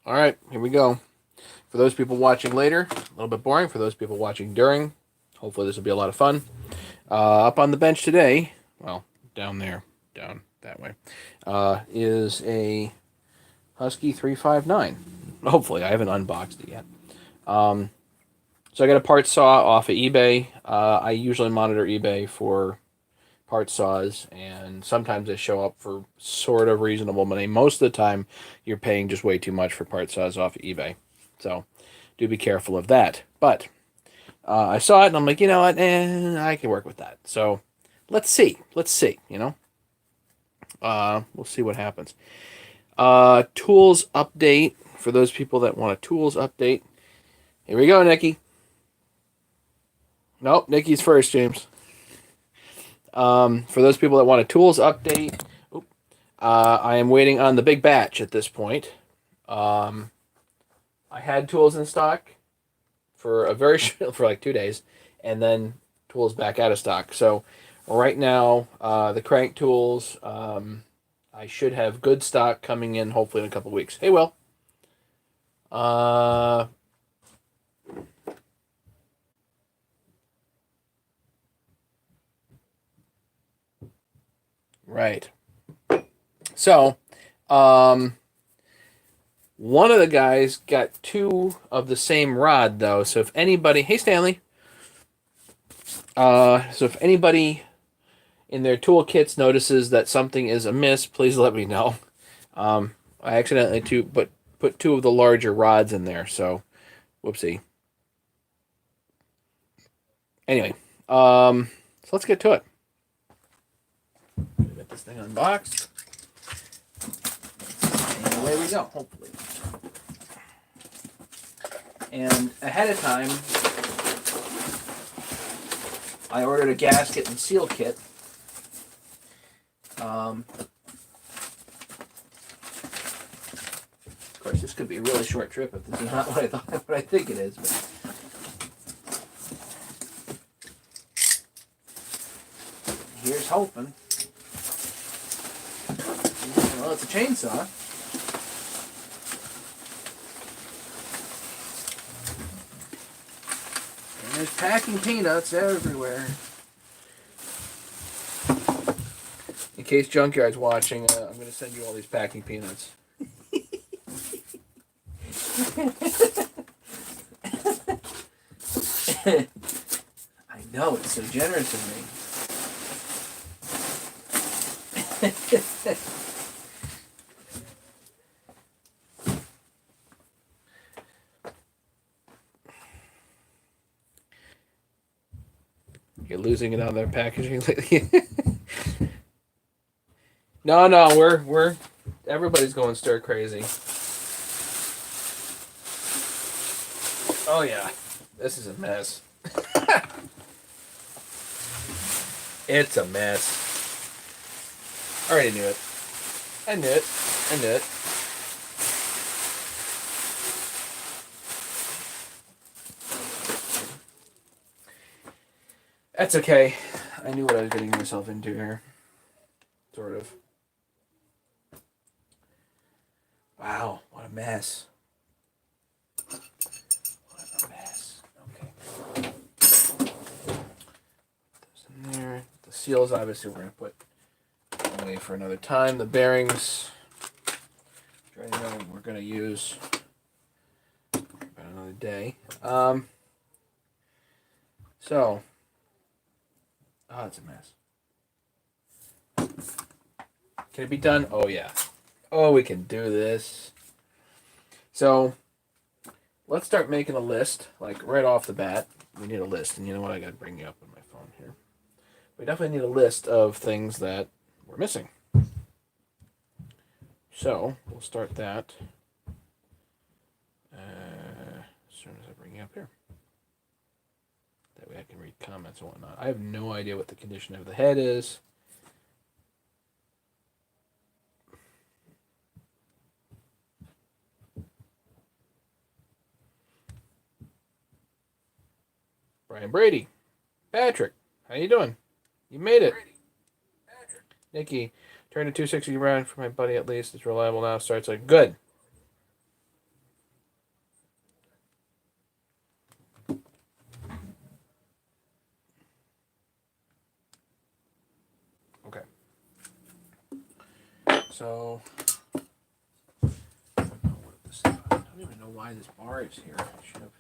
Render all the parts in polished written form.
All right, here we go. For those people watching later, a little bit boring. For those people watching during, hopefully this will be a lot of fun. Up on the bench today, well, down there, down that way, is a Husky 359. Hopefully, I haven't unboxed it yet. So I got a part saw off of eBay. I usually monitor eBay for part saws, and sometimes they show up for sort of reasonable money. Most of the time, you're paying just way too much for part saws off of eBay. So do be careful of that. But I saw it, and I'm like, you know what? I can work with that. So let's see. Let's see, we'll see what happens. Tools update. For those people that want a tools update. Here we go, Nikki. Nope, Nikki's first, James. For those people that want a tools update, I am waiting on the big batch at this point. I had tools in stock for for like 2 days, and then tools back out of stock. So right now, the crank tools, I should have good stock coming in hopefully in a couple weeks. Hey, Will. Right. So, one of the guys got two of the same rod, though. So if anybody... Hey, Stanley. So if anybody in their toolkits notices that something is amiss, please let me know. I accidentally put two of the larger rods in there, so whoopsie. Anyway, so let's get to it. Get this thing unboxed. And away we go, hopefully. And ahead of time, I ordered a gasket and seal kit. Of course, this could be a really short trip if this is not what I think it is. But here's hoping. Well, it's a chainsaw. And there's packing peanuts everywhere. In case Junkyard's watching, I'm going to send you all these packing peanuts. I know, it's so generous of me. You're losing it on their packaging lately. No, we're everybody's going stir crazy. Oh yeah, this is a mess. It's a mess. I already knew it. I knew it. That's okay. I knew what I was getting myself into here. Sort of. Wow, what a mess. What a mess. Okay. Put those in there. The seals, obviously, we're going to put away for another time. The bearings, which I know we're going to use about another day. So, it's a mess. Can it be done? Oh, yeah. Oh, we can do this. So, let's start making a list, like right off the bat. We need a list, and you know what? I got to bring you up on my phone here. We definitely need a list of things that we're missing. So, we'll start that as soon as I bring you up here. That way I can read comments and whatnot. I have no idea what the condition of the head is. Brian Brady. Patrick, how you doing? You made it. Nikki, turn to 260 around for my buddy at least. It's reliable now. Starts like, good. So, I don't even know why this bar is here. I should have.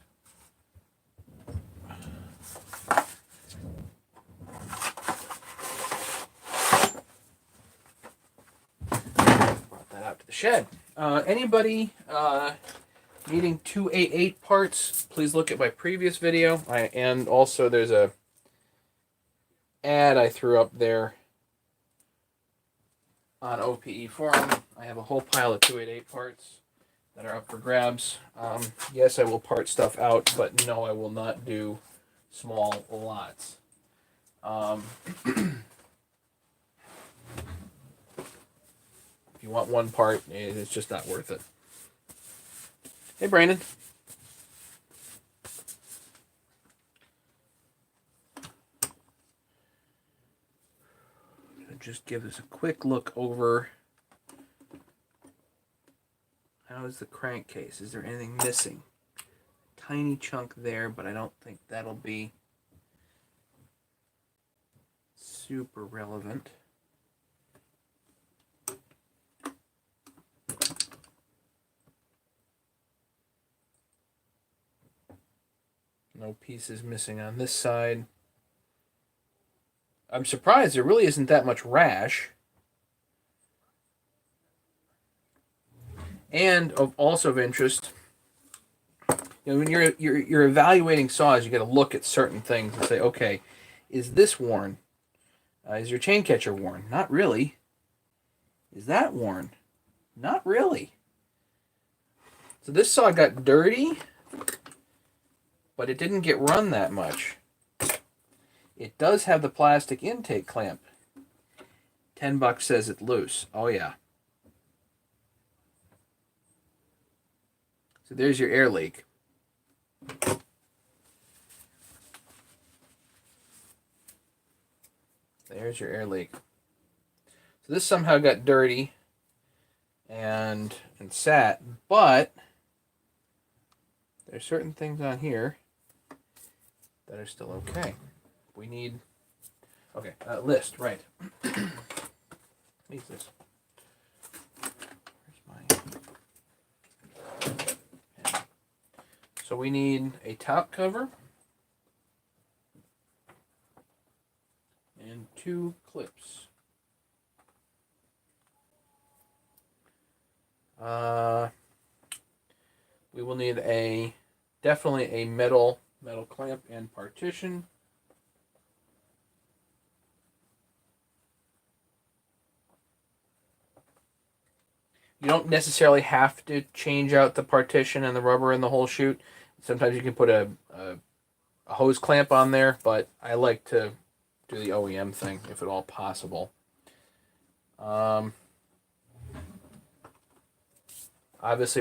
Brought that out to the shed. Anybody needing 288 parts, please look at my previous video. And also there's a ad I threw up there on OPE forum. I have a whole pile of 288 parts that are up for grabs. Yes, I will part stuff out, but no, I will not do small lots. If you want one part, it's just not worth it. Hey, Brandon. Just give us a quick look over. How is the crankcase? Is there anything missing? Tiny chunk there, but I don't think that'll be super relevant. No pieces missing on this side. I'm surprised there really isn't that much rash. And also of interest, you know, when you're evaluating saws, you got to look at certain things and say, okay, is this worn? Is your chain catcher worn? Not really. Is that worn? Not really. So this saw got dirty, but it didn't get run that much. It does have the plastic intake clamp. $10 says it's loose. Oh yeah. So there's your air leak. There's your air leak. So this somehow got dirty and sat, but there's certain things on here that are still okay. We need, okay, list, right. What is this? Where's my, okay. So we need a top cover and 2 clips. We will need definitely a metal clamp and partition. You don't necessarily have to change out the partition and the rubber in the whole chute. Sometimes you can put a hose clamp on there, but I like to do the OEM thing if at all possible. Obviously,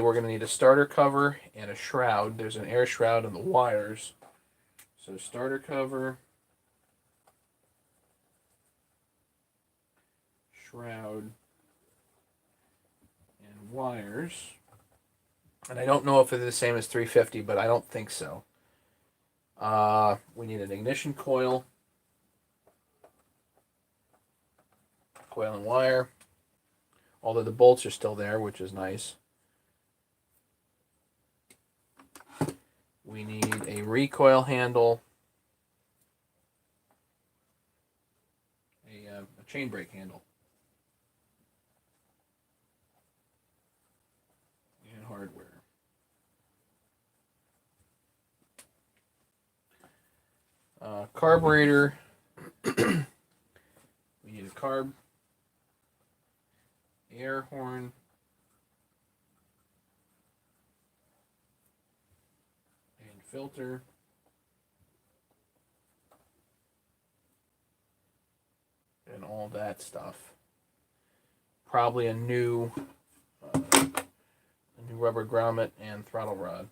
we're going to need a starter cover and a shroud. There's an air shroud in the wires. So starter cover, shroud, and wires. And I don't know if they're the same as 350, but I don't think so. We need an ignition coil, coil and wire, although the bolts are still there, which is nice. We need a recoil handle, a chain brake handle, and hardware. Carburetor. We need a carb, air horn, and filter. And all that stuff. Probably a new rubber grommet and throttle rod.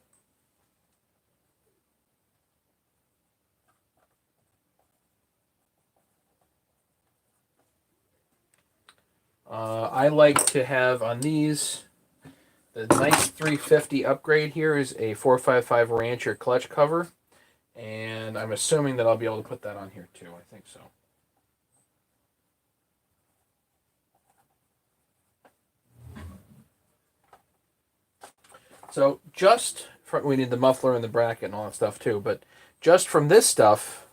I like to have on these, the nice 350 upgrade here is a 455 Rancher clutch cover, and I'm assuming that I'll be able to put that on here too. I think so. So just from, we need the muffler and the bracket and all that stuff too, but just from this stuff,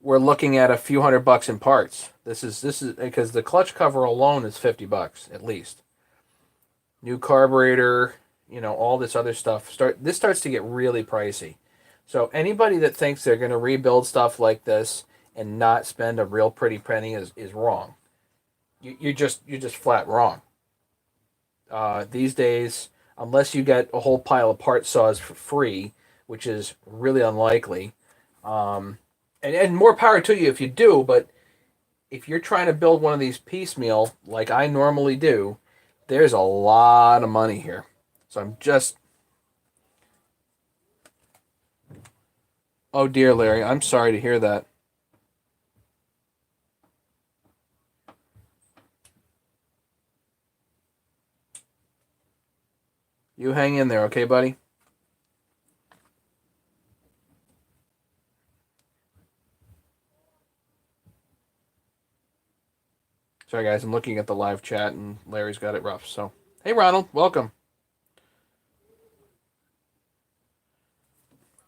we're looking at a few $100 in parts. This is because the clutch cover alone is $50 at least. New carburetor, all this other stuff. This starts to get really pricey. So anybody that thinks they're going to rebuild stuff like this and not spend a real pretty penny is wrong. You're just flat wrong. These days, unless you get a whole pile of part saws for free, which is really unlikely, and more power to you if you do, but if you're trying to build one of these piecemeal, like I normally do, there's a lot of money here. So I'm just... Oh dear, Larry, I'm sorry to hear that. You hang in there, okay, buddy? Sorry, guys, I'm looking at the live chat, and Larry's got it rough. So, hey, Ronald, welcome.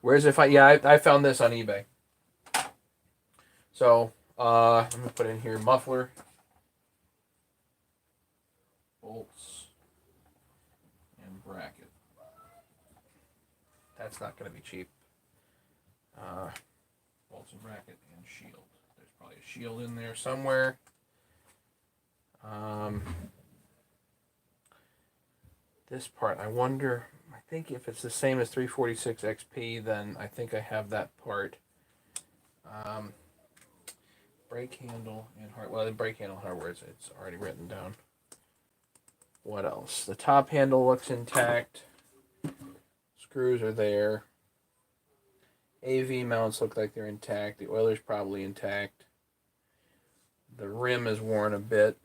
Where's it? Yeah, I found this on eBay. So, let me put in here muffler, bolts, and bracket. That's not going to be cheap. Bolts and bracket and shield. There's probably a shield in there somewhere. This part, I wonder, I think if it's the same as 346 XP, then I think I have that part. Brake handle and the brake handle hardware, it's already written down. What else? The top handle looks intact. Screws are there. AV mounts look like they're intact. The oiler's probably intact. The rim is worn a bit.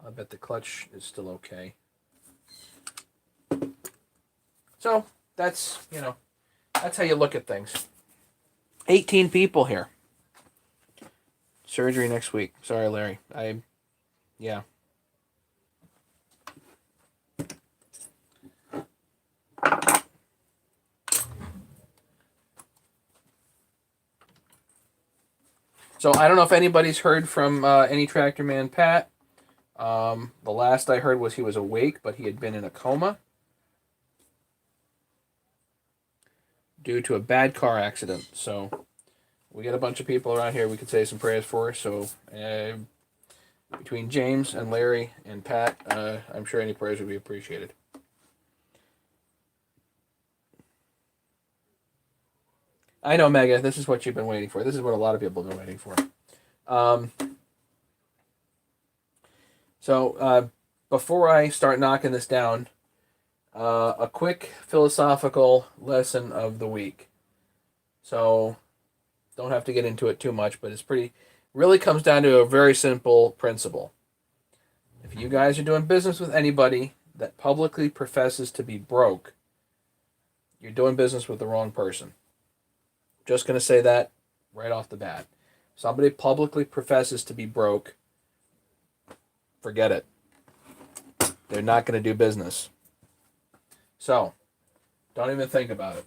I bet the clutch is still okay. So that's how you look at things. 18 people here. Surgery next week. Sorry, Larry. Yeah. So I don't know if anybody's heard from any Tractor Man Pat. The last I heard was he was awake, but he had been in a coma due to a bad car accident. So we got a bunch of people around here we could say some prayers for. So between James and Larry and Pat, I'm sure any prayers would be appreciated. I know, Mega, this is what you've been waiting for. This is what a lot of people have been waiting for. So before I start knocking this down, a quick philosophical lesson of the week. So don't have to get into it too much, but really comes down to a very simple principle. If you guys are doing business with anybody that publicly professes to be broke, you're doing business with the wrong person. Just going to say that right off the bat. Somebody publicly professes to be broke, forget it. They're not going to do business. So, don't even think about it.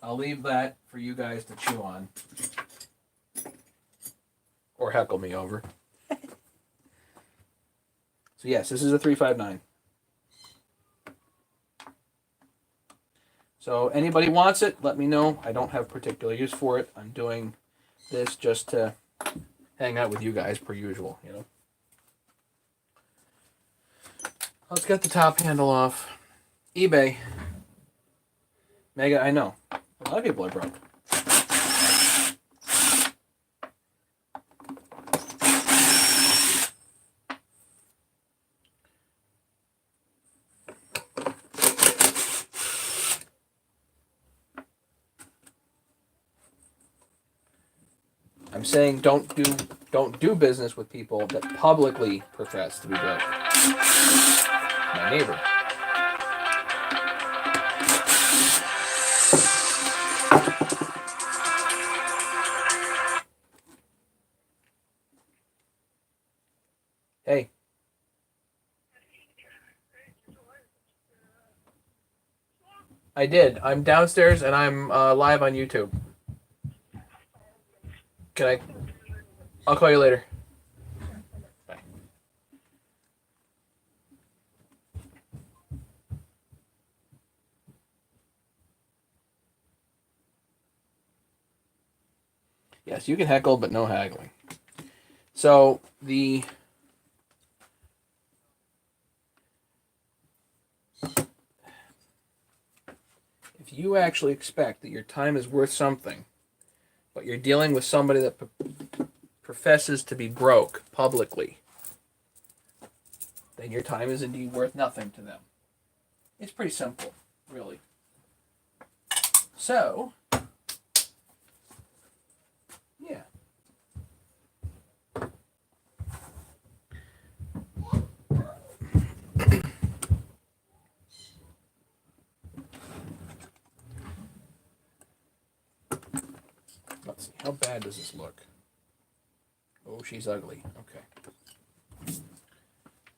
I'll leave that for you guys to chew on. Or heckle me over. So yes, this is a 359. So anybody wants it, let me know. I don't have particular use for it. I'm doing this just to hang out with you guys per usual, Let's get the top handle off. eBay. Mega, I know. A lot of people are broke. I'm saying don't do business with people that publicly profess to be broke. My neighbor. I did. I'm downstairs and I'm live on YouTube. Can I? I'll call you later. Bye. Yes, you can heckle, but no haggling. So if you actually expect that your time is worth something, but you're dealing with somebody that professes to be broke publicly, then your time is indeed worth nothing to them. It's pretty simple, really. So, yeah. Let's see. How bad does this look? Oh, she's ugly. Okay.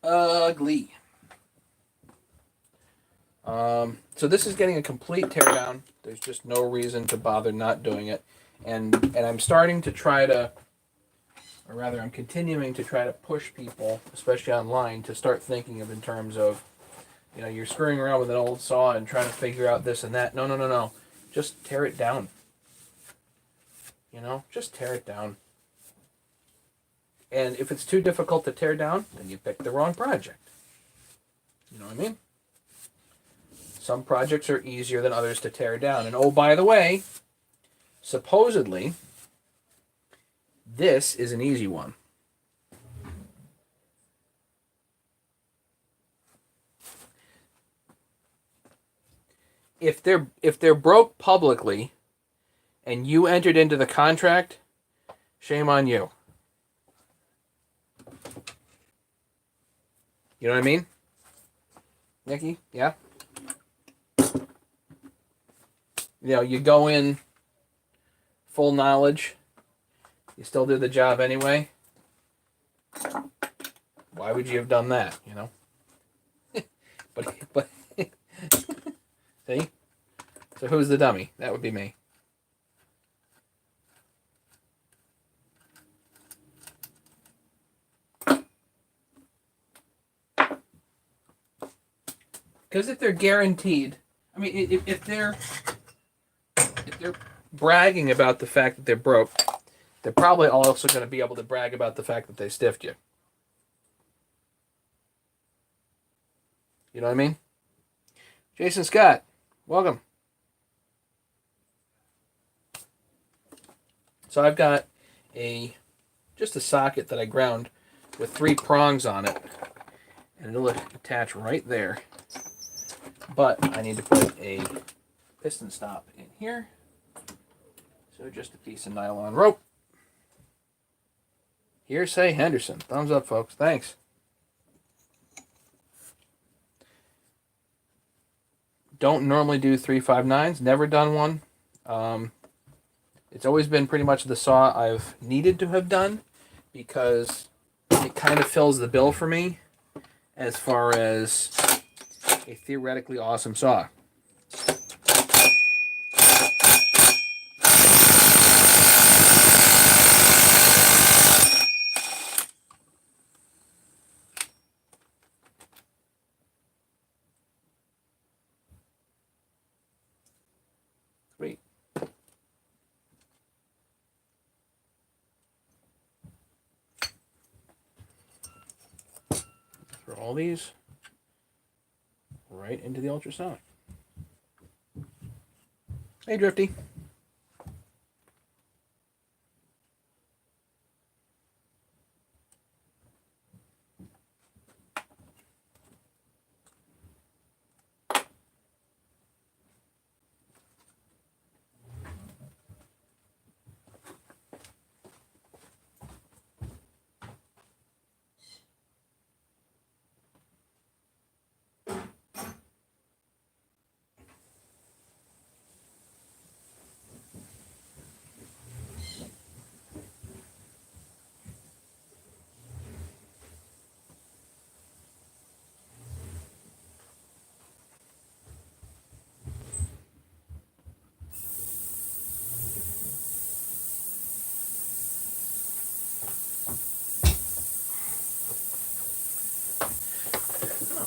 Ugly. So this is getting a complete teardown. There's just no reason to bother not doing it. And I'm starting to try to, or rather I'm continuing to try to push people, especially online, to start thinking of in terms of, you're screwing around with an old saw and trying to figure out this and that. No. Just tear it down. Just tear it down. And if it's too difficult to tear down, then you pick the wrong project. You know what I mean? Some projects are easier than others to tear down. And oh, by the way, supposedly, this is an easy one. If they're broke publicly and you entered into the contract, shame on you. You know what I mean? Nikki? Yeah? You go in full knowledge, you still do the job anyway. Why would you have done that, but see? So who's the dummy? That would be me. Because if they're guaranteed, I mean, if they're bragging about the fact that they're broke, they're probably also going to be able to brag about the fact that they stiffed you. You know what I mean? Jason Scott, welcome. So I've got just a socket that I ground with 3 prongs on it, and it'll attach right there. But I need to put a piston stop in here. So just a piece of nylon rope. Hearsay Henderson. Thumbs up, folks. Thanks. Don't normally do 359s. Never done one. It's always been pretty much the saw I've needed to have done because it kind of fills the bill for me as far as a theoretically awesome saw. Sweet. Throw all these right into the ultrasonic. Hey, Drifty.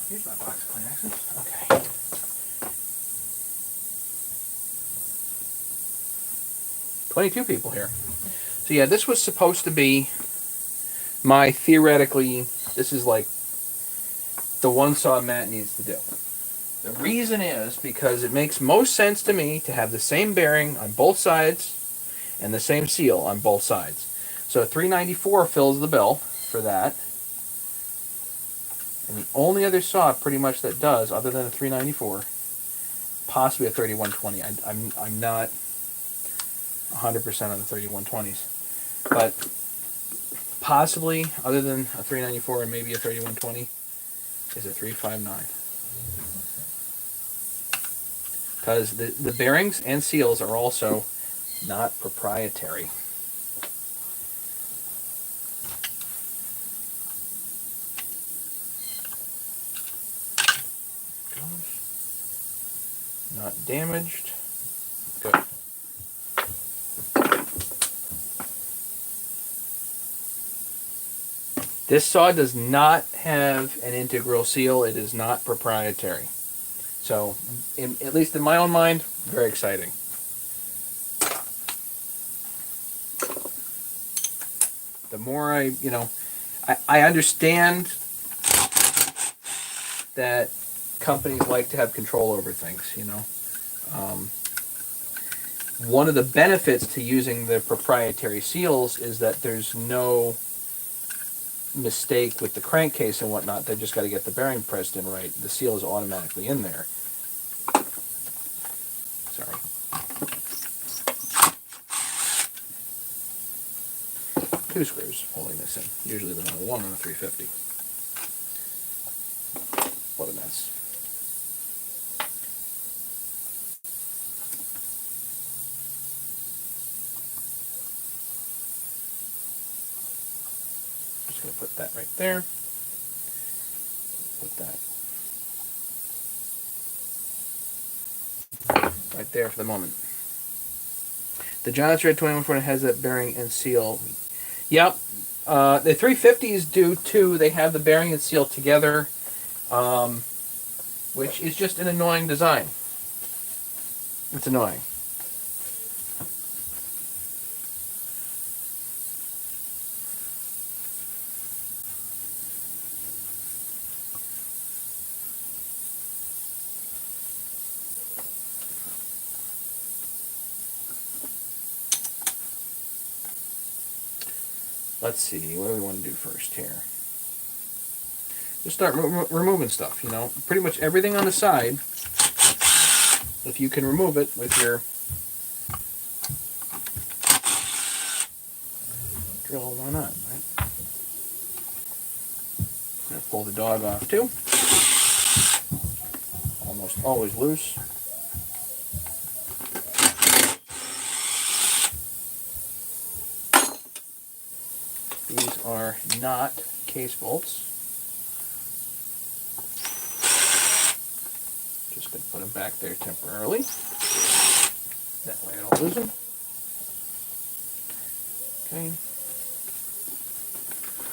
Here's my box of Kleenexes. Okay. $22 people here. So yeah, this was supposed to be my theoretically, this is like the one saw Matt needs to do. The reason is because it makes most sense to me to have the same bearing on both sides and the same seal on both sides. So $394 fills the bill for that. And the only other saw pretty much that does, other than a $394, possibly a 3120. I'm not 100% on the 3120s. But possibly, other than a 394 and maybe a 3120, is a 359. Because the bearings and seals are also not proprietary. Not damaged. Good. This saw does not have an integral seal. It is not proprietary. So, at least in my own mind, very exciting. The more I understand that companies like to have control over things, one of the benefits to using the proprietary seals is that there's no mistake with the crankcase and whatnot. They just got to get the bearing pressed in right. The seal is automatically in there. Sorry. Two screws holding this in. Usually there's only one on a 350. What a mess. Just going to put that right there. Put that right there for the moment. The Johnson Red 2140 has that bearing and seal. Yep. The 350s do too. They have the bearing and seal together, which is just an annoying design. It's annoying. Let's see, what do we want to do first here? Just start removing stuff, Pretty much everything on the side, if you can remove it with your drill, why not, right? I'm going to pull the dog off too. Almost always loose. These are not case bolts. Just going to put them back there temporarily. That way I don't lose them. Okay.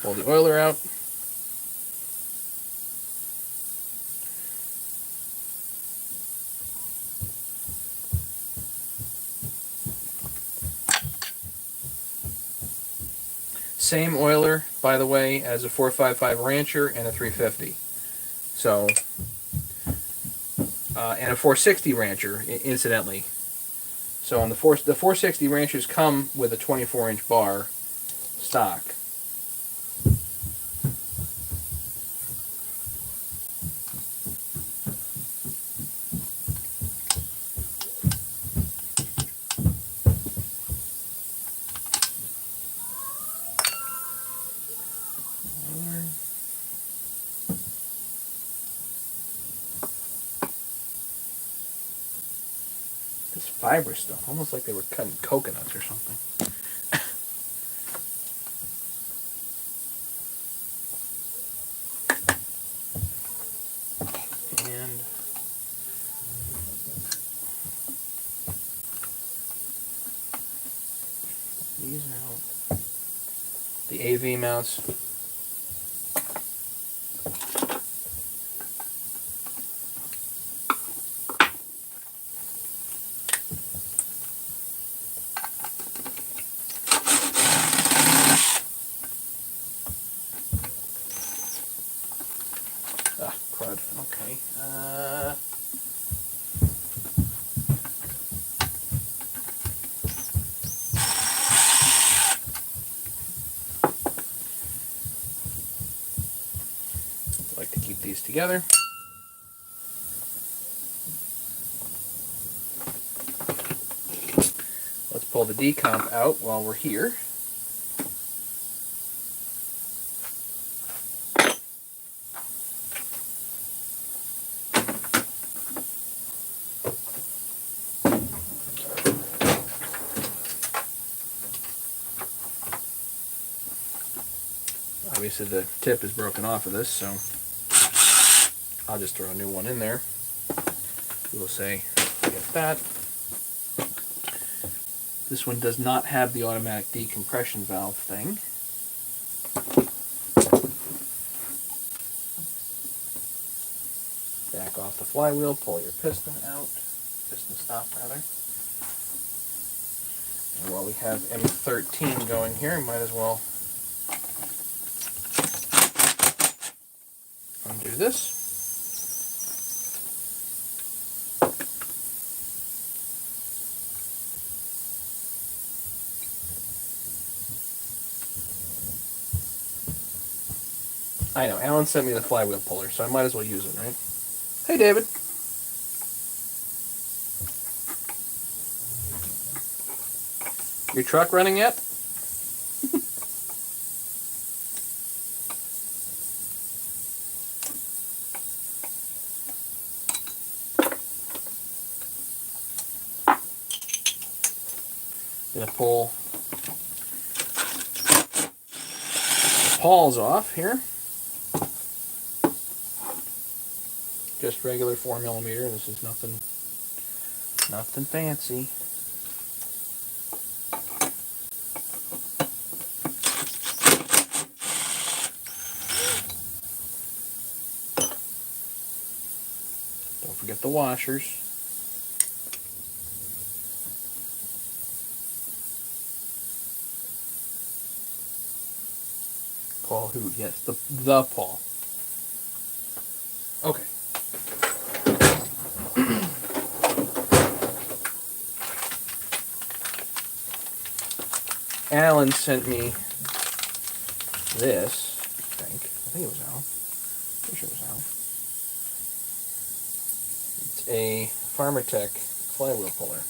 Pull the oiler out. Same oiler, by the way, as a 455 Rancher and a 350. So, and a 460 Rancher, incidentally. So on the 460 Ranchers come with a 24-inch bar stock. This fiber stuff, almost like they were cutting coconuts or something. And these out. The AV mounts. crud. Okay. I like to keep these together. Let's pull the decomp out while we're here. Obviously the tip is broken off of this, so I'll just throw a new one in there. We'll say, get that. This one does not have the automatic decompression valve thing. Back off the flywheel, pull your piston out, piston stop rather. And while we have M13 going here, might as well undo this. I know, Alan sent me the flywheel puller, so I might as well use it, right? Hey, David. Your truck running yet? Gonna pull the pawls off here. Just regular 4mm. This is nothing fancy. Don't forget the washers. Paul who? Yes, the Paul. Okay. Alan sent me this, I think it was Alan. Pretty sure it was Alan. It's a Farmertech flywheel puller.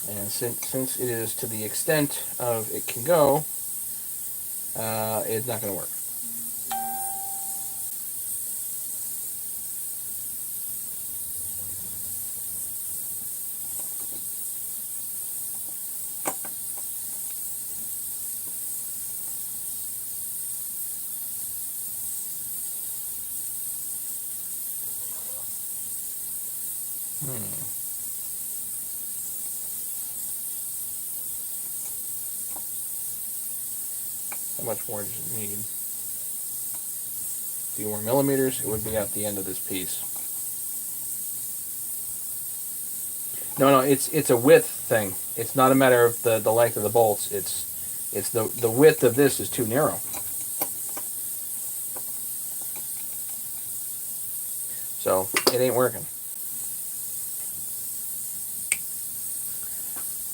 And since it is to the extent of it can go, it's not going to work. How much more does it need? A few more millimeters, it would be at the end of this piece. No, it's a width thing. It's not a matter of the length of the bolts. It's the width of this is too narrow. So it ain't working.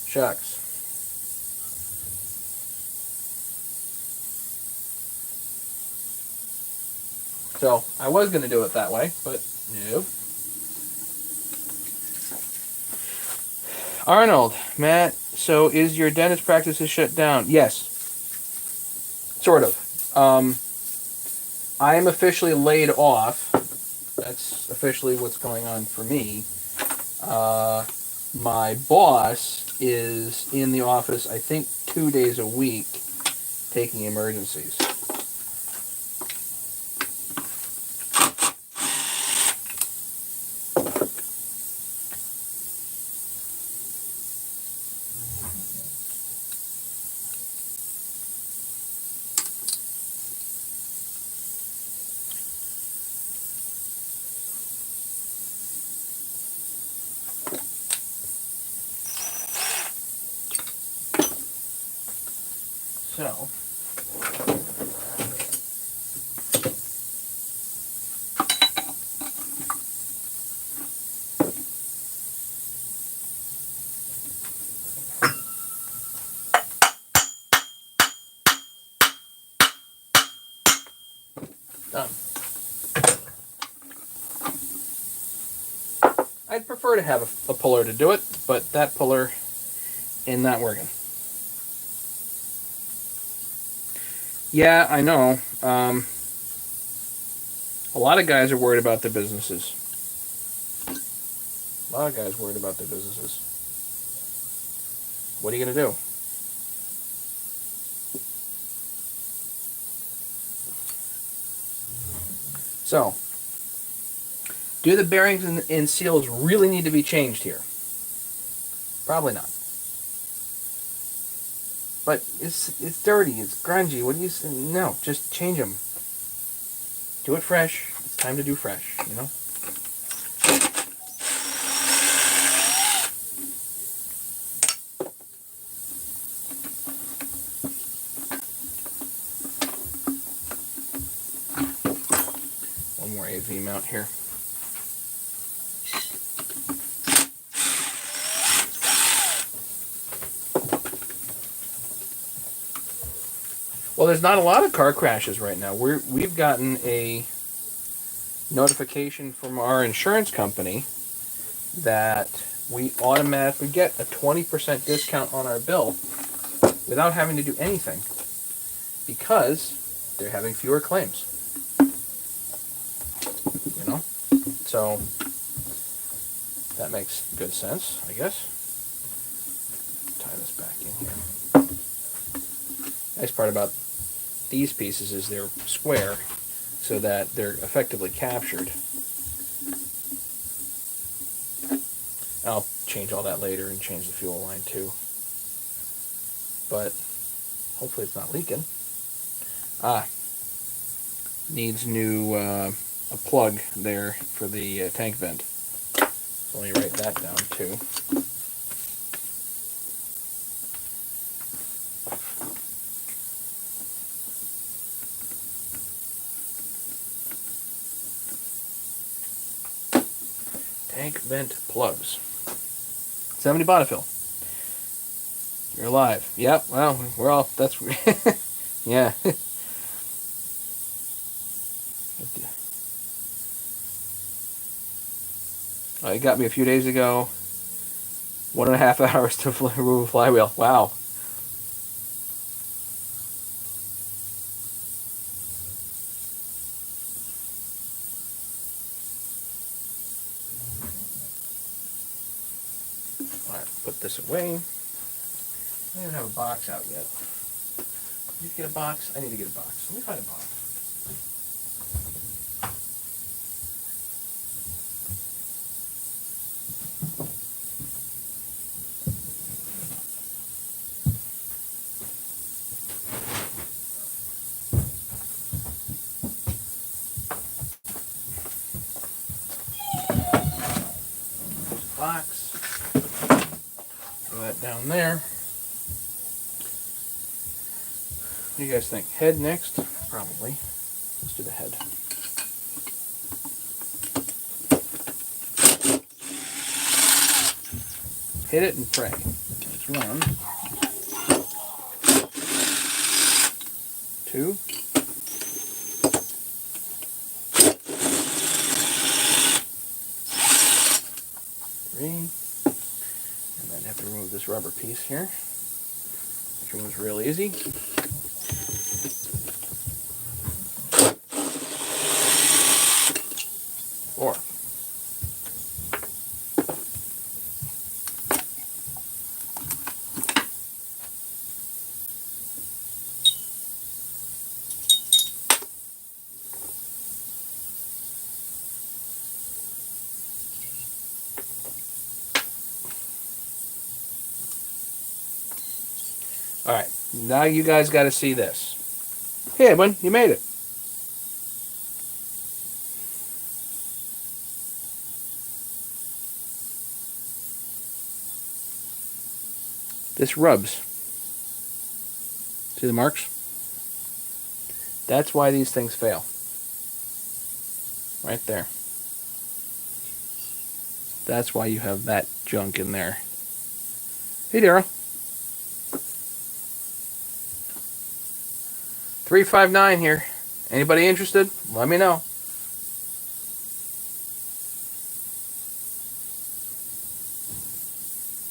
Shucks. So I was going to do it that way, but no. Arnold, Matt, so is your dentist practice shut down? Yes. Sort of. I am officially laid off. That's officially what's going on for me. My boss is in the office, I think, 2 days a week, taking emergencies. So, done. I'd prefer to have a puller to do it, but that puller is not working. Yeah, I know. A lot of guys are worried about their businesses. A lot of guys worried about their businesses. What are you going to do? So, do the bearings and seals really need to be changed here? Probably not. But it's dirty, it's grungy. What do you say? No, just change them. Do it fresh. It's time to do fresh, you know? One more AV mount here. Well, there's not a lot of car crashes right now. We've gotten a notification from our insurance company that we automatically get a 20% discount on our bill without having to do anything because they're having fewer claims. You know? So that makes good sense, I guess. Tie this back in here. Nice part about these pieces is they're square so that they're effectively captured. I'll change all that later and change the fuel line too. But hopefully it's not leaking. Needs new a plug there for the tank vent. So let me write that down too. Tank vent plugs. 70 Bonneville. You're alive. Yep, well, we're all, that's, yeah. It got me a few days ago. 1.5 hours to remove a flywheel. Wow. Alright, put this away. I don't even have a box out yet. Need to get a box? I need to get a box. Let me find a box. Box. Throw that down there. What do you guys think? Head next? Probably. Let's do the head. Hit it and pray. That's 1. 2. 3. And then have to remove this rubber piece here, which one's real easy. 4. Alright, now you guys got to see this. Hey, Edwin, you made it. This rubs. See the marks? That's why these things fail. Right there. That's why you have that junk in there. Hey, Daryl. 359 here. Anybody interested? Let me know.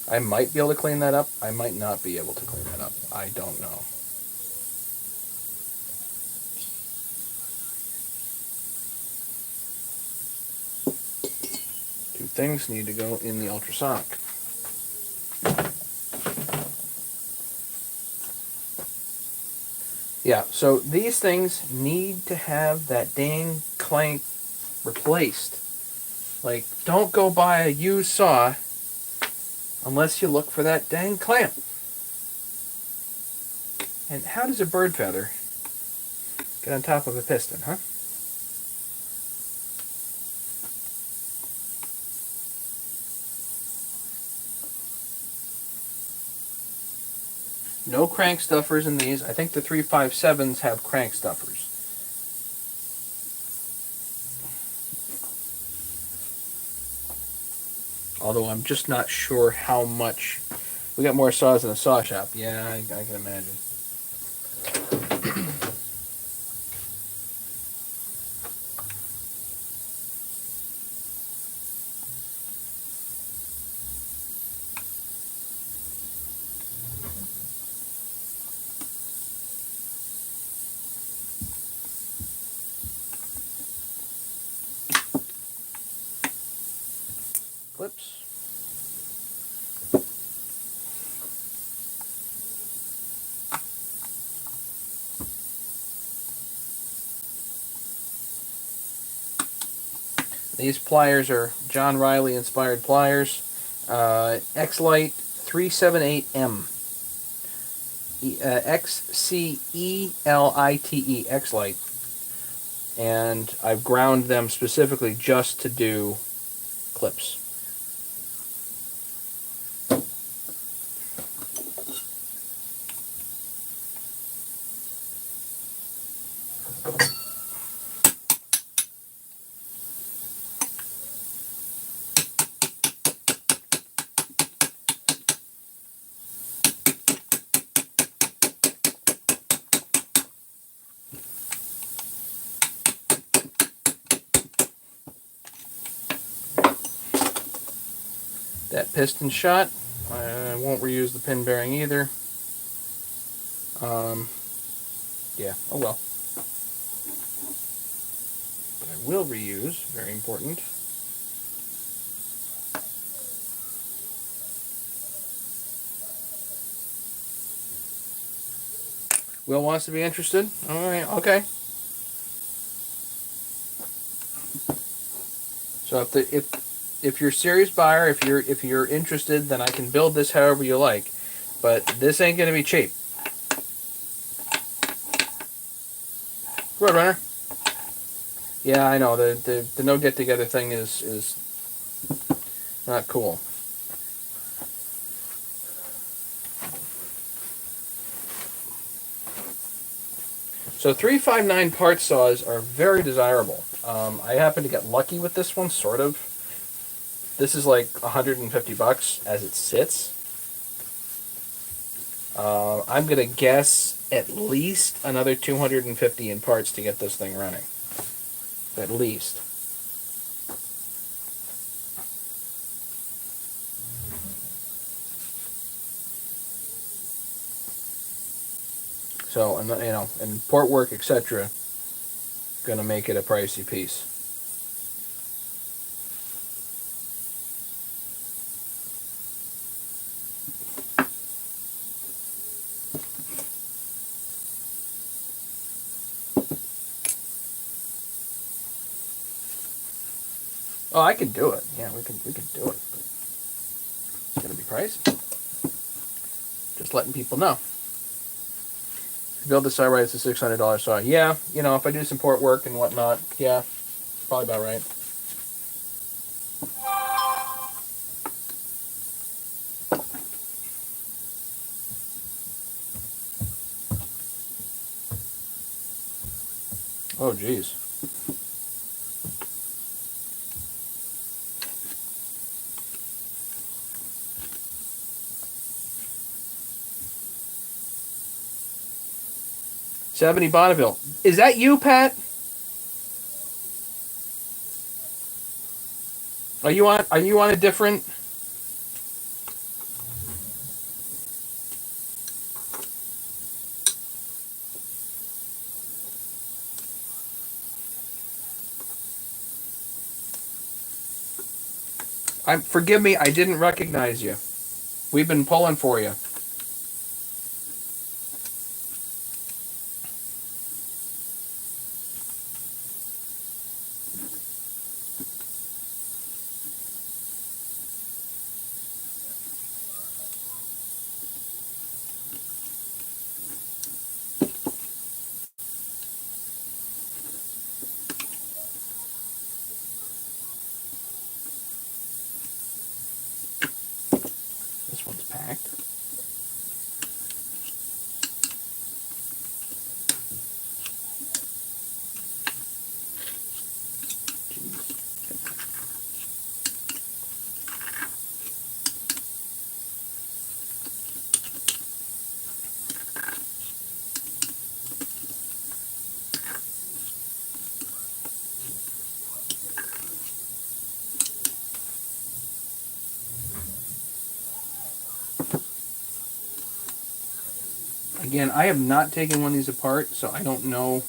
I might be able to clean that up. I might not be able to clean that up. I don't know. Two things need to go in the ultrasonic. Yeah, so these things need to have that dang clank replaced. Like, don't go buy a used saw unless you look for that dang clamp. And how does a bird feather get on top of a piston, huh? No crank stuffers in these. I think the 357s have crank stuffers. Although I'm just not sure how much. We got more saws in a saw shop. Yeah, I can imagine. Clips. These pliers are John Riley inspired pliers. X-Lite 378M. XCELITE, X-Lite. And I've ground them specifically just to do clips. That piston shot, I won't reuse the pin bearing either. Yeah, oh well. But I will reuse, very important. Will wants to be interested? Alright, okay. So if you're a serious buyer, if you're interested, then I can build this however you like. But this ain't gonna be cheap. Roadrunner. Yeah, I know. The no get together thing is not cool. So 359 part saws are very desirable. I happen to get lucky with this one, sort of. This is like $150 as it sits. I'm gonna guess at least another $250 in parts to get this thing running. At least. So, and you know, and port work, etc., gonna make it a pricey piece. Oh, I can do it. Yeah, we can do it. But it's gonna be pricey. Just letting people know. To build the saw right, it's a $600 saw. Yeah, you know, if I do some port work and whatnot, yeah, probably about right. Oh, geez. '70 Bonneville. Is that you, Pat? Are you on? Are you on a different? Forgive me. I didn't recognize you. We've been pulling for you. This one's packed. Again, I have not taken one of these apart, so I don't know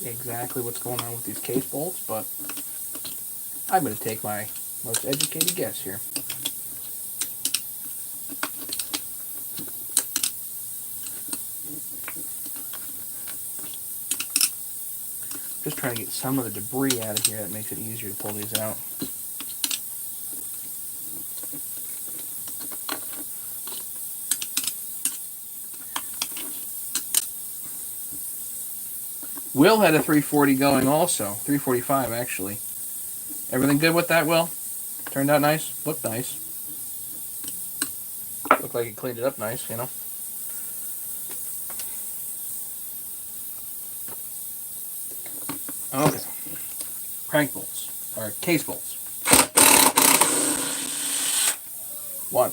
exactly what's going on with these case bolts, but I'm going to take my most educated guess here. Just trying to get some of the debris out of here. That makes it easier to pull these out. Will had a 340 going also. 345 actually. Everything good with that, Will? Turned out nice? Looked nice. Looked like he cleaned it up nice, you know? Okay. Crank bolts. Or case bolts. One.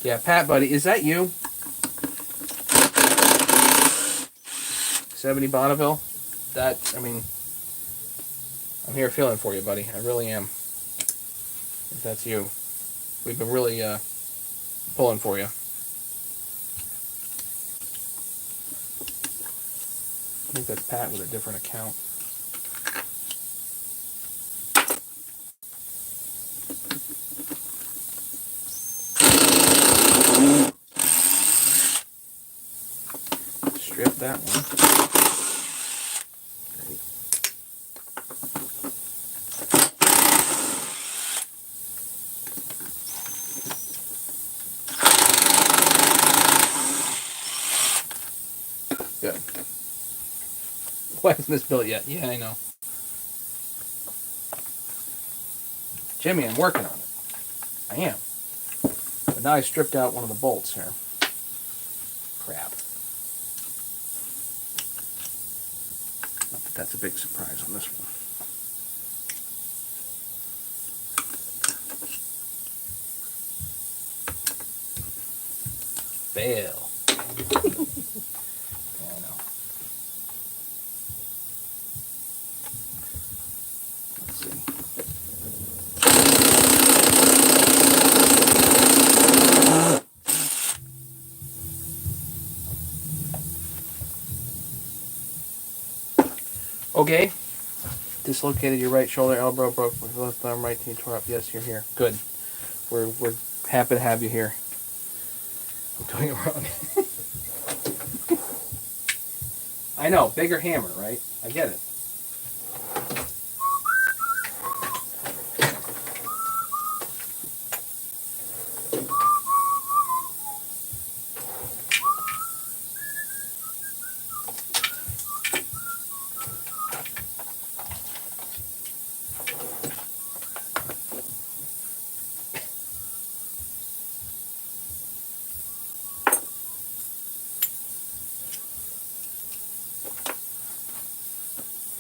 Yeah, Pat, buddy, is that you? 70 Bonneville? That, I mean, I'm here feeling for you, buddy. I really am. If that's you. We've been really pulling for you. I think that's Pat with a different account. Strip that one. Good. Why isn't this built yet? Yeah, I know. Jimmy, I'm working on it. I am. But now I stripped out one of the bolts here. Crap. Not that that's a big surprise on this one. Fail. I know. Let's see. Okay. Dislocated your right shoulder, elbow broke with left arm, right knee tore up. Yes, you're here. Good. We're happy to have you here. I'm doing it wrong. I know, bigger hammer, right? I get it.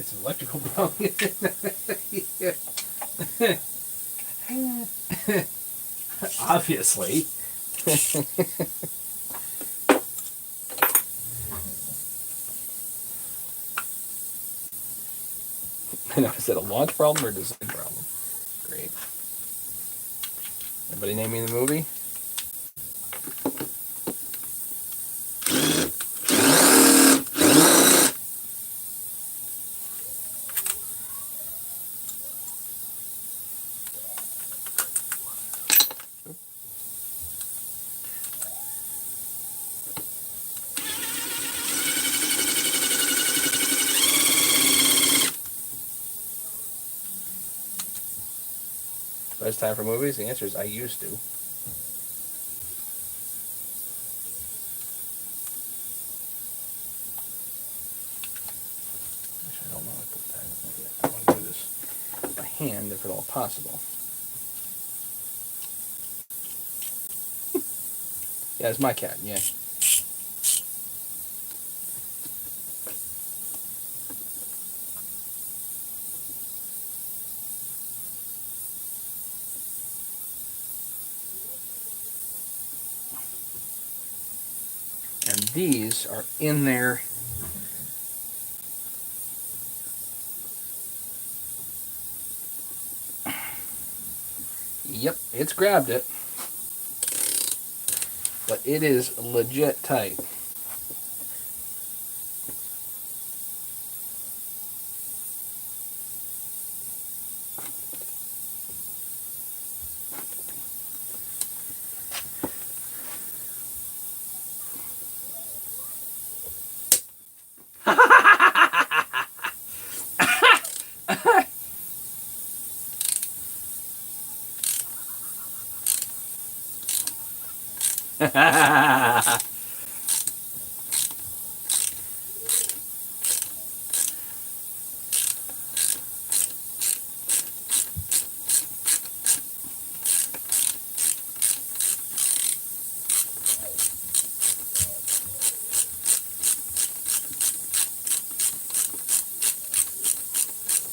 It's an electrical problem. Obviously. Now, is it a launch problem or a design problem? Great. Anybody naming the movie? Best time for movies? The answer is I used to. Actually, I don't know what the time is yet. I want to do this by hand if at all possible. Yeah, it's my cat, yeah. And these are in there. Yep, it's grabbed it. But it is legit tight.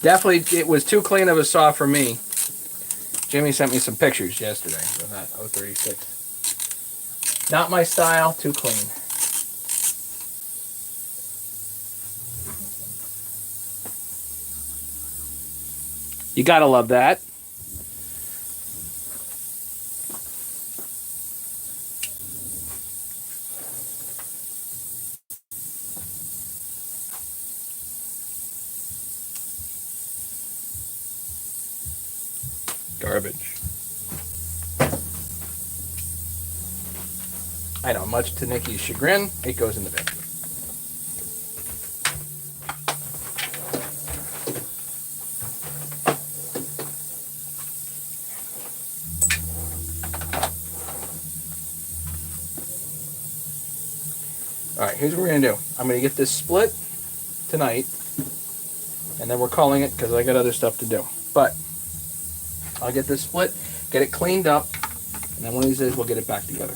Definitely, it was too clean of a saw for me. Jimmy sent me some pictures yesterday of that 036. Not my style, too clean. You gotta love that. Garbage. I know, much to Nikki's chagrin, it goes in the bin. Alright, here's what we're going to do. I'm going to get this split tonight, and then we're calling it because I got other stuff to do. But I'll get this split, get it cleaned up, and then one of these days we'll get it back together.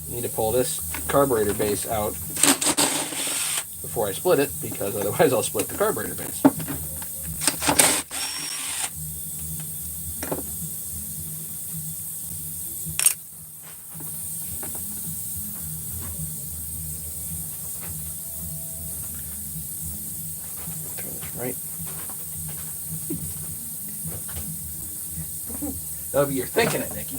Need to pull this carburetor base out before I split it, because otherwise I'll split the carburetor base. Throw this right. That'll be your thinking it, Nikki.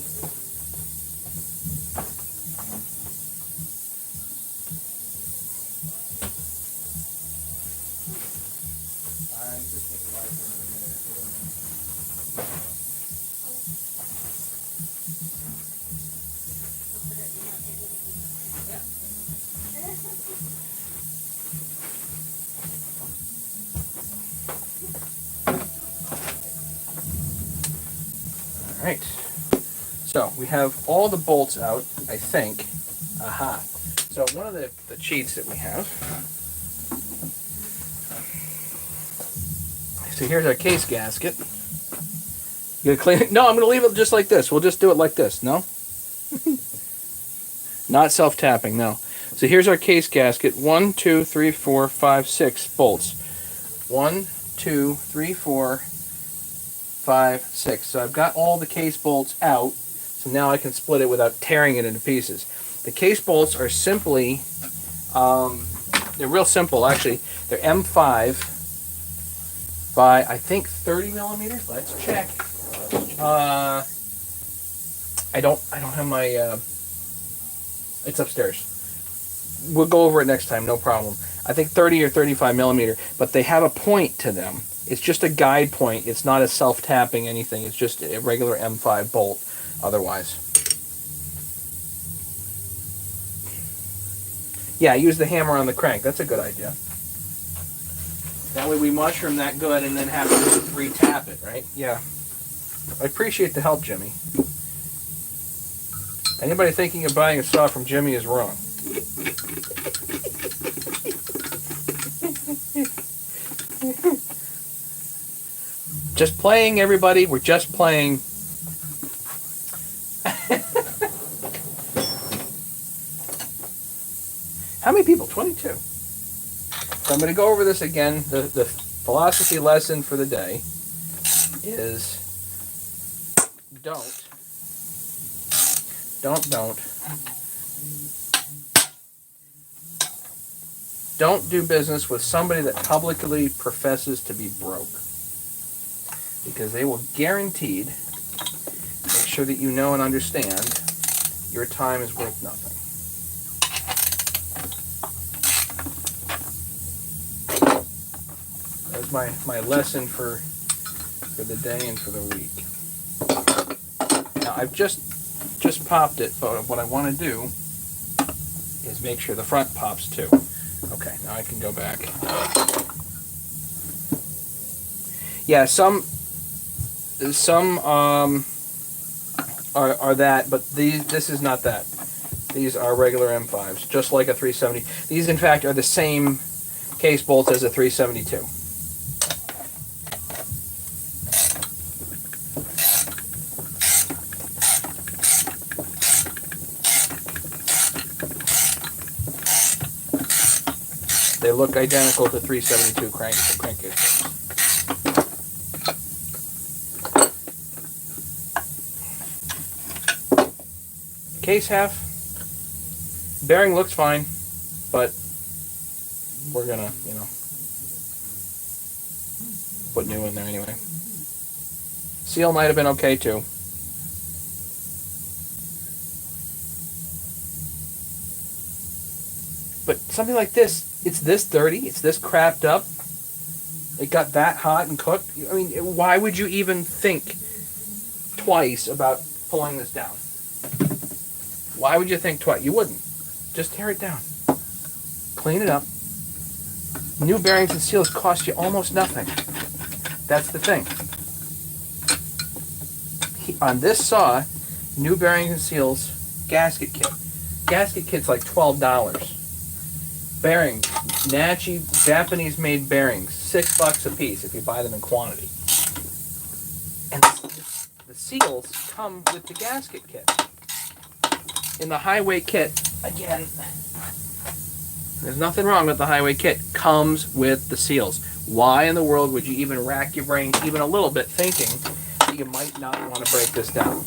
Alright, so we have all the bolts out, I think. Aha. So one of the cheats that we have. So here's our case gasket. You gonna clean it? No, I'm gonna leave it just like this. We'll just do it like this. No? Not self-tapping, no. So here's our case gasket. 1, 2, 3, 4, 5, 6 bolts. 1, 2, 3, 4, 5, 6. So I've got all the case bolts out. So now I can split it without tearing it into pieces. The case bolts are simply, they're real simple actually. They're M5 by I think 30 millimeters. Let's check. I don't have my. It's upstairs. We'll go over it next time, no problem. I think 30 or 35 millimeter, but they have a point to them. It's just a guide point. It's not a self-tapping anything. It's just a regular M5 bolt otherwise. Yeah, use the hammer on the crank. That's a good idea. That way we mushroom that good and then have to re-tap it, right? Yeah. I appreciate the help, Jimmy. Anybody thinking of buying a saw from Jimmy is wrong. Just playing, everybody. We're just playing. How many people? 22. So I'm going to go over this again. The philosophy lesson for the day is don't do business with somebody that publicly professes to be broke. Because they will guaranteed make sure that you know and understand your time is worth nothing. That was my lesson for the day and for the week. Now I've just popped it, but what I want to do is make sure the front pops too. Okay, now I can go back. Yeah, some are that, but this is not that. These are regular M5s, just like a 370. These, in fact, are the same case bolts as a 372. They look identical to 372 crankcases. Case half. Bearing looks fine, but we're gonna, put new in there anyway. Seal might have been okay too. But something like this, it's this dirty, it's this crapped up, it got that hot and cooked. I mean, why would you even think twice about pulling this down? Why would you think twice? You wouldn't. Just tear it down. Clean it up. New bearings and seals cost you almost nothing. That's the thing. On this saw, new bearings and seals, gasket kit. Gasket kit's like $12. Bearings, Nachi Japanese-made bearings, $6 a piece if you buy them in quantity. And the seals come with the gasket kit. In the highway kit, again, there's nothing wrong with the highway kit. Comes with the seals. Why in the world would you even rack your brain even a little bit thinking that you might not want to break this down?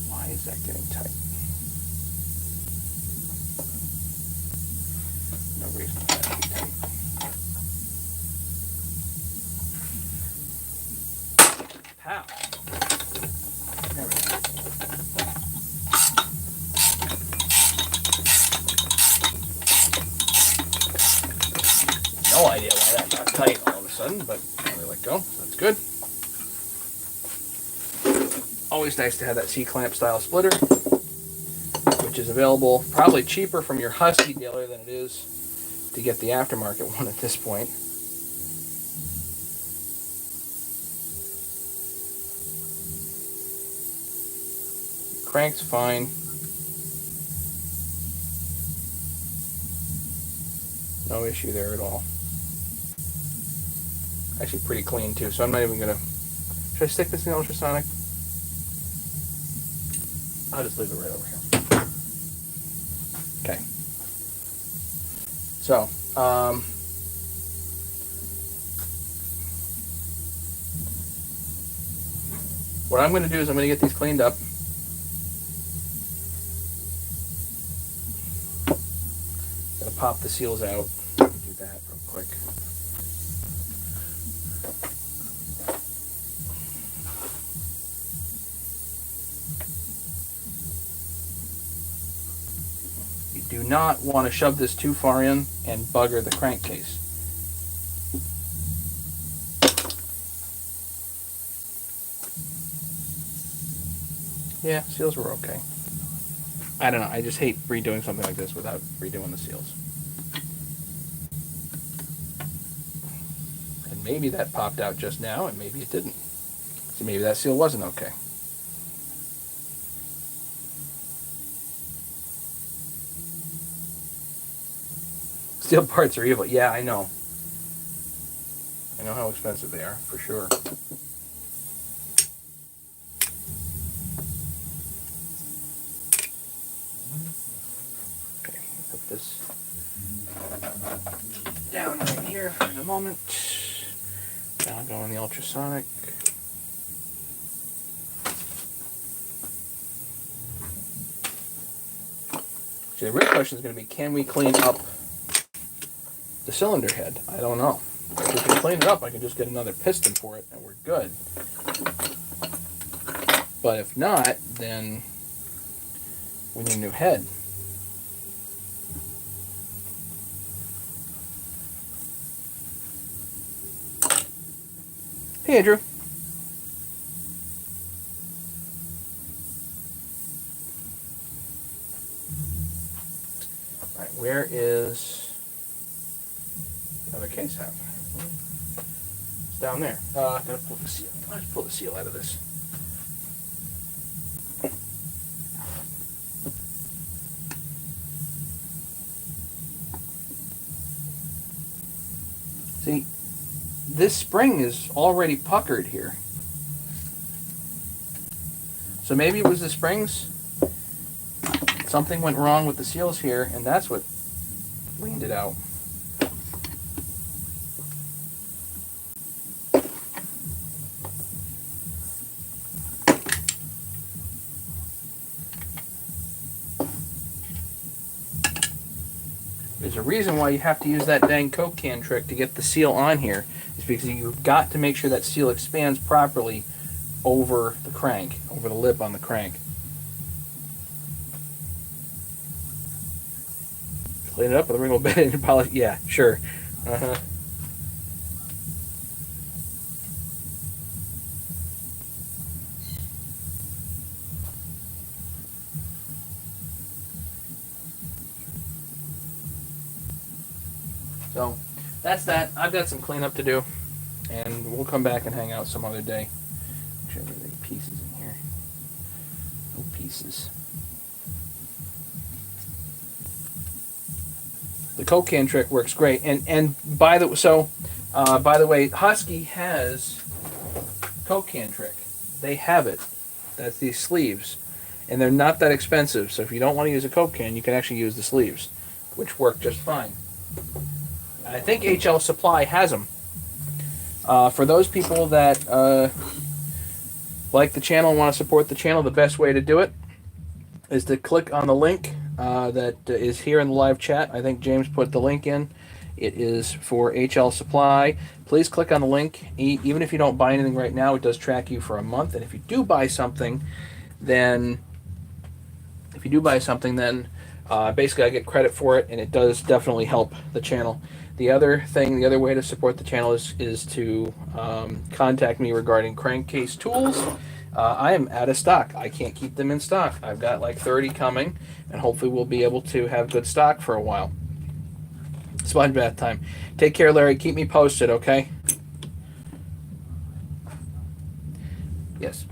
Why is that getting tight? No reason for that to be tight. Pow. There we go. No idea why that got tight all of a sudden, but I'll let it go. So that's good. Always nice to have that C-clamp style splitter, which is available probably cheaper from your Husky dealer than it is to get the aftermarket one at this point. Crank's fine. No issue there at all. Actually pretty clean too, so I'm not even gonna... Should I stick this in ultrasonic? I'll just leave it right over here. Okay. So, what I'm going to do is I'm going to get these cleaned up. Going to pop the seals out. Do that real quick. You do not want to shove this too far in and bugger the crankcase. Yeah, seals were okay. I don't know, I just hate redoing something like this without redoing the seals. And maybe that popped out just now, and maybe it didn't. So maybe that seal wasn't okay. Steel parts are evil. Yeah, I know. I know how expensive they are, for sure. Okay, put this down right here for a moment. Now I'll go in the ultrasonic. So the real question is going to be, can we clean up the cylinder head? I don't know. If we can clean it up, I can just get another piston for it and we're good. But if not, then we need a new head. Hey, Andrew. All right, where is the other case at? It's down there. Gotta pull the seal. Let's pull the seal out of this. See, this spring is already puckered here. So maybe it was the springs. Something went wrong with the seals here, and that's what leaned it out. There's a reason why you have to use that dang Coke can trick to get the seal on here. It's because you've got to make sure that seal expands properly over the crank, over the lip on the crank. Clean it up with a wringle bed and polish. Yeah, sure. Uh-huh. So that's that. I've got some cleanup to do, and we'll come back and hang out some other day. Make sure there are any pieces in here. No pieces. The Coke can trick works great, and by the way, Husky has Coke can trick. They have it. That's these sleeves, and they're not that expensive. So if you don't want to use a Coke can, you can actually use the sleeves, which work just fine. I think HL Supply has them. For those people that like the channel and want to support the channel, the best way to do it is to click on the link that is here in the live chat. I think James put the link in. It is for HL Supply. Please click on the link. Even if you don't buy anything right now, it does track you for a month. And if you do buy something, then basically I get credit for it, and it does definitely help the channel. The other way to support the channel is to contact me regarding crankcase tools. I am out of stock. I can't keep them in stock. I've got like 30 coming, and hopefully we'll be able to have good stock for a while. Sponge bath time. Take care, Larry. Keep me posted, okay? Yes.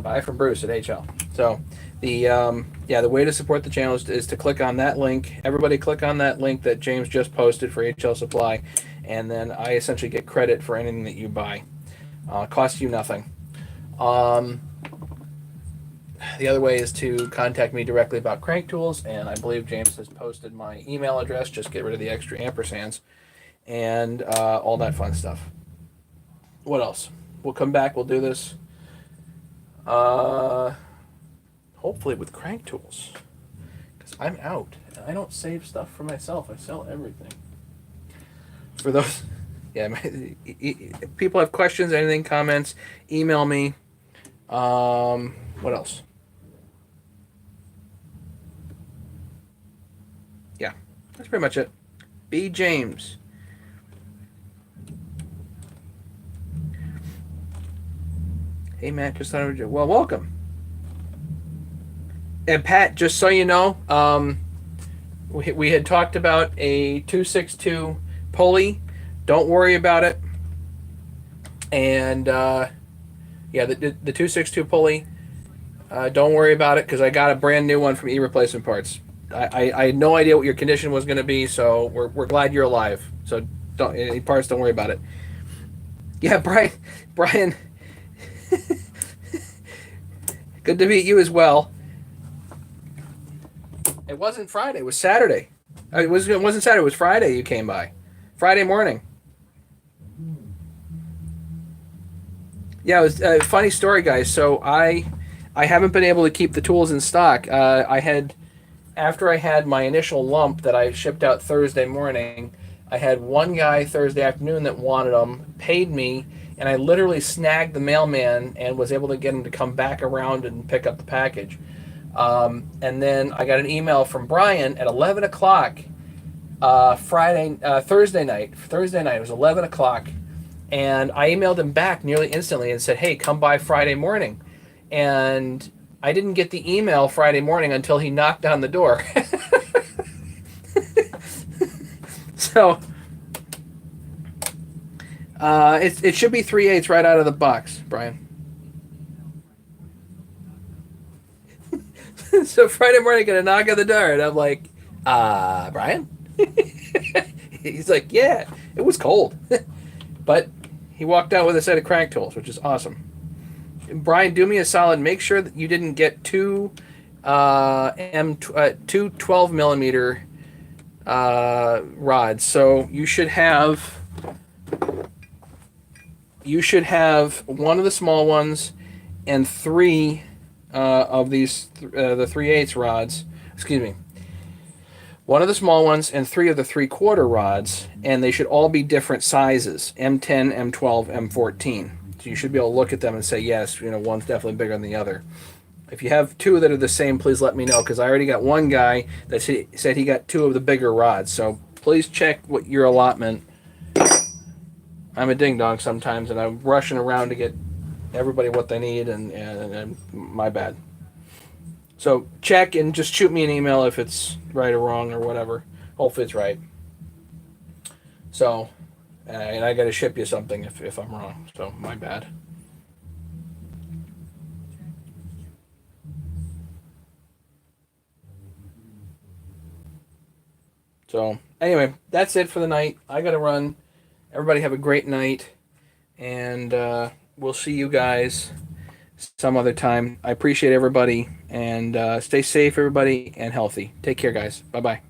Bye from Bruce at HL. So The way to support the channel is to click on that link. Everybody click on that link that James just posted for HL Supply, and then I essentially get credit for anything that you buy. Costs you nothing. The other way is to contact me directly about crank tools, and I believe James has posted my email address. Just get rid of the extra ampersands and all that fun stuff. What else? We'll come back. We'll do this. Hopefully with crank tools, because I'm out. And I don't save stuff for myself. I sell everything. For those, yeah, if people have questions, anything, comments, email me. What else? Yeah, that's pretty much it. B. James. Hey, Matt, just thought well, welcome. And Pat, just so you know, we had talked about a 262 pulley. Don't worry about it. And yeah, the 262 pulley. Don't worry about it because I got a brand new one from E-Replacement Parts. I had no idea what your condition was going to be, so we're glad you're alive. So any parts, don't worry about it. Yeah, Brian, good to meet you as well. It wasn't Friday. It was Saturday. It wasn't Saturday. It was Friday. You came by, Friday morning. Yeah, it was a funny story, guys. So I haven't been able to keep the tools in stock. After I had my initial lump that I shipped out Thursday morning, I had one guy Thursday afternoon that wanted them, paid me, and I literally snagged the mailman and was able to get him to come back around and pick up the package. And then I got an email from Brian at 11 o'clock Thursday night. Thursday night, it was 11 o'clock. And I emailed him back nearly instantly and said, hey, come by Friday morning. And I didn't get the email Friday morning until he knocked on the door. So it should be 3/8 right out of the box, Brian. So Friday morning, I get a knock on the door, and I'm like, Brian? He's like, yeah, it was cold. But he walked out with a set of crank tools, which is awesome. Brian, do me a solid. Make sure that you didn't get two 12 millimeter rods. So you should have one of the small ones and three of these the 3/8 rods. Excuse me. One of the small ones and three of the 3/4 rods, and they should all be different sizes: M10, M12, M14. So you should be able to look at them and say, yes, one's definitely bigger than the other. If you have two that are the same, please let me know, because I already got one guy that said he got two of the bigger rods. So please check what your allotment. I'm a ding dong sometimes, and I'm rushing around to get everybody what they need, and my bad. So check and just shoot me an email if it's right or wrong or whatever. Hopefully it's right. So, and I got to ship you something if I'm wrong. So my bad. So anyway, that's it for the night. I got to run. Everybody have a great night, and we'll see you guys some other time. I appreciate everybody, and stay safe, everybody, and healthy. Take care, guys. Bye-bye.